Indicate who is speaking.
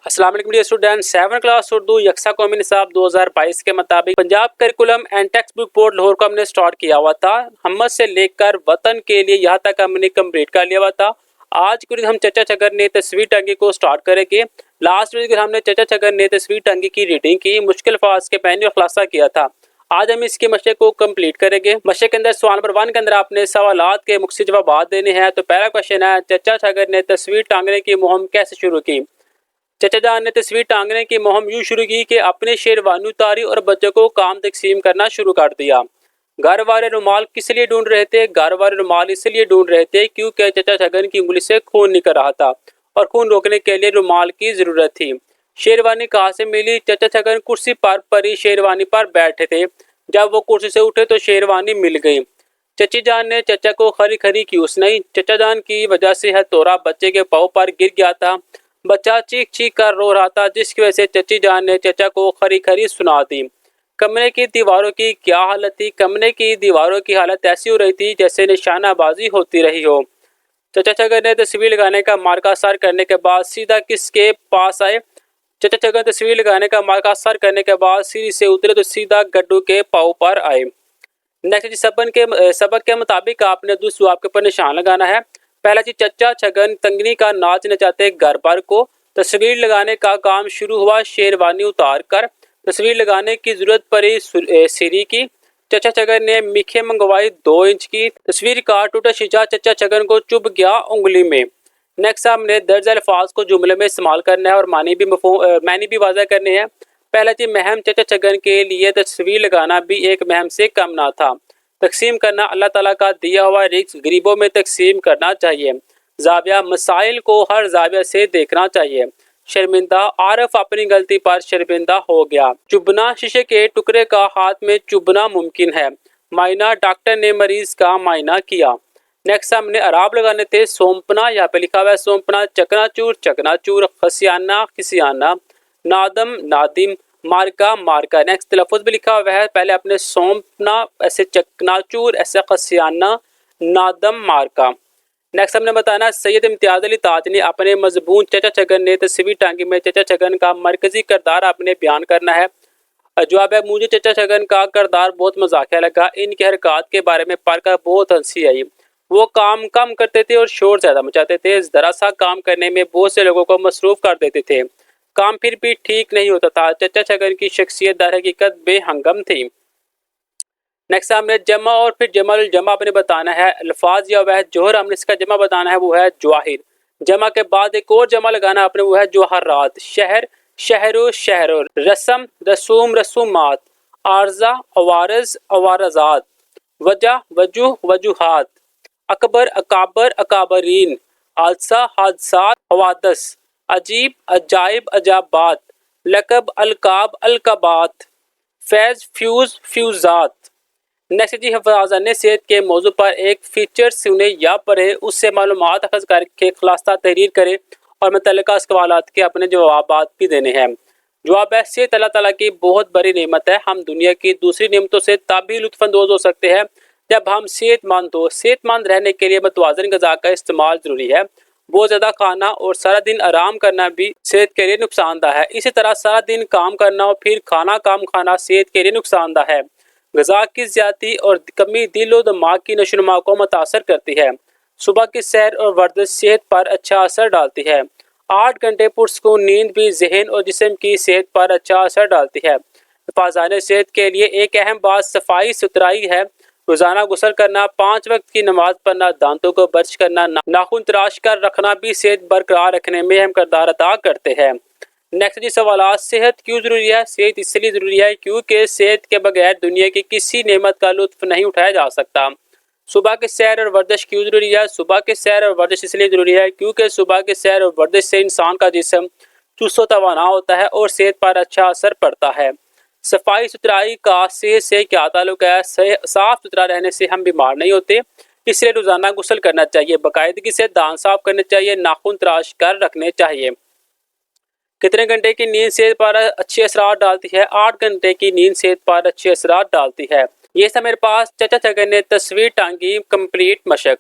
Speaker 1: अस्सलाम वालेकुम dear student, 7th class Urdu यकसा कौमी निसाब 2022 के मुताबिक Punjab curriculum and textbook board Lahore को हमने स्टार्ट किया हुआ था। हमत से लेकर वतन के लिए यहाँ तक हमने कंप्लीट कर लिया हुआ था। आज के हम चचा छगर ने तस्वीर टंगी को स्टार्ट करेंगे। लास्ट वीक हमने चचा छगर ने तस्वीर टंगी की रीडिंग की, मुश्किल फाज के पहले खुलासा किया था। आज हम इसके मशक को कंप्लीट करेंगे। मशक के अंदर सवाल नंबर 1 के अंदर आपने सवालात के मुख्तलिफ जवाब देने हैं। तो पहला क्वेश्चन है, चचा छगर ने तस्वीर टांगने की मुहिम कैसे शुरू की। चचा जान ने तस्वीर टांगने की मुहिम यूं शुरू की कि अपने शेरवानी उतारी और बच्चों को काम तकसीम करना शुरू कर दिया। घर वाले रुमाल किस लिए ढूंढ रहे थे? घर वाले रुमाल इसलिए ढूंढ रहे थे क्योंकि चचा छगन की उंगली से खून निकल रहा था और खून रोकने के लिए रुमाल की जरूरत थी। शेरवानी कहाँ से मिली? चचा छगन कुर्सी पर परी शेरवानी पर बैठे थे। जब वो कुर्सी से उठे तो शेरवानी मिल गई। चची जान ने चचा को खरी खरी क्यों सुनाई। चचा जान की वजह से हथौड़ा बच्चे के पाँव पर गिर गया था। बच्चा चीख चीख कर रो रहा था, जिसकी वजह से चची जान ने चचा को खरी खरी सुना दी। कमरे की दीवारों की क्या हालत थी? कमरे की दीवारों की हालत ऐसी हो रही थी जैसे निशानाबाजी होती रही हो। चचा छगन ने तस्वीर लगाने का मार्का सर करने के बाद सीधा किसके पास आए? चचा छगन तस्वीर लगाने का मार्का सर करने के बाद सीढ़ी से उतरे तो सीधा गड्ढू के पाँव पर आए। नेक्स्ट जी, सबक के मुताबिक आपने दूसरे जवाब के ऊपर निशान लगाना है। पहला जी, चचा छगन तंगनी का नाच नचाते घर पर को। तस्वीर लगाने का काम शुरू हुआ शेरवानी उतार कर। तस्वीर लगाने की जरूरत पड़ी सीरी की। चचा छगन ने मीखे मंगवाई 2 इंच की। तस्वीर का टूटा शीशा चचा छगन को चुभ गया उंगली में। नेक्स्ट हमने दर्ज अल्फाज को जुमले में इस्तेमाल करना है और मानी भी वाज़ा करने हैं। पहला जी, महम चचा छगन के लिए तस्वीर लगाना भी एक महम से कम ना था। तकसीम करना अल्लाह ताला का दिया हुआ रिज़्क गरीबों में तकसीम करना चाहिए। जाविया, मसाइल को हर जाविया से देखना चाहिए। शर्मिंदा, आरफ अपनी गलती पर शर्मिंदा हो गया। चुभना, शीशे के टुकड़े का हाथ में चुभना मुमकिन है। मायना, डॉक्टर ने मरीज का मायना किया। नेक्स्ट हमने अराब लगाने थे। सौंपना, यहाँ पे लिखा हुआ है सौंपना। चकनाचूर चकनाचूर। खसियाना खसियाना। नादम नादिम। मार्का मार्का। नेक्स्ट तलफ़ुज़ भी लिखा हुआ है, पहले अपने सौंपना, ऐसे चकनाचूर, ऐसे खसियाना, नादम, मार्का। नेक्स्ट हमने बताना, सैयद इम्तियाज़ अली ताज ने अपने मजबून चचा छगन ने तस्वीर टांगी में चचा छगन का मरकजी किरदार आपने बयान करना है। जवाब है, मुझे चचा छगन का किरदार बहुत मजाकिया लगा। इनकी हरकत के बारे में पढ़कर बहुत हंसी आई। वो काम कम करते थे और शोर ज़्यादा मचाते थे। ज़रा सा काम करने में बहुत से लोगों को मसरूफ़ कर देते थे। काम फिर भी ठीक नहीं होता था। चचा छगन की शख्सियत दर हकीकत बेहंगम थी। नेक्स्ट हमने जमा और फिर जमाल जमा आपने बताना है। अल्फाज या वह जोहर, हमने इसका जमा बताना है, वो है जवाहिर। जमा के बाद एक और जमा लगाना आपने, वो है जवाहरात। शहर शहरो शहरो। रस्म रसूम रसूमात। आर्जा अवारज अवारजात। वजह वजूह वजूहात। अकबर अकाबर अकाबरीन। हादसा हादसात हवादस। अजीब अजाइब अजाबात। लकब अलकाब अलकबात। फैज फ्यूज फ्यूजात। नेक्स्ट जी, हफाजान सेहत के मौजू पर एक फीचर सुने या पढ़े, उससे मालूमात अखज़ करके खुलासा तहरीर करें और मुतल्लिका सवालात के अपने जवाबात भी देने हैं। जवाब है, सेहत अल्लाह ताला की बहुत बड़ी नेमत है। हम दुनिया की दूसरी नेमतों से तभी लुत्फ़अंदोज़ हो सकते हैं जब हम सेहतमंद हो। सेहतमंद रहने के लिए मुतवाज़िन ग़िज़ा का इस्तेमाल ज़रूरी है। बहुत ज़्यादा खाना और सारा दिन आराम करना भी सेहत के लिए नुकसानदा है। इसी तरह सारा दिन काम करना और फिर खाना कम खाना सेहत के लिए नुकसानदा है। ग़िज़ा की ज़्यादती और कमी दिल और दिमाग की नशोनुमा को मुतासर करती है। सुबह की सैर और वर्जिश सेहत पर अच्छा असर डालती है। 8 घंटे पुरसकून नींद भी जहन और जिस्म की सेहत पर अच्छा असर डालती है। हिफाज़ान सेहत के लिए एक अहम बात सफाई सुथराई है। रोज़ाना गुस्ल करना, 5 वक्त की नमाज पढ़ना, दांतों को ब्रश करना, नाखून तराश कर रखना भी सेहत बरकरार रखने में अहम किरदार अदा करते हैं। नेक्स्ट जी, सवाल, सेहत क्यों ज़रूरी है? सेहत इसलिए ज़रूरी है क्योंकि सेहत के बगैर दुनिया की किसी नेमत का लुत्फ़ नहीं उठाया जा सकता। सुबह के सैर और वर्जिश क्यों ज़रूरी है? सुबह के सैर और वर्जिश इसलिए ज़रूरी है क्योंकि सुबह के सैर और वर्जिश से इंसान का जिस्म चुस्त व तवाना होता है और सेहत पर अच्छा असर पड़ता है। सफाई सुथराई का सेहत से क्या ताल्लुक है? साफ़ सुथरा रहने से हम बीमार नहीं होते, इसलिए रोज़ाना गुस्ल करना चाहिए। बाकायदगी से दांत साफ करने चाहिए। नाखून तराश कर रखने चाहिए। कितने घंटे की नींद सेहत पर अच्छे असरात डालती है? 8 घंटे की नींद सेहत पर अच्छे असरात डालती है। ये सब मेरे पास चचा छगन ने तस्वीर टांगी कंप्लीट मशक।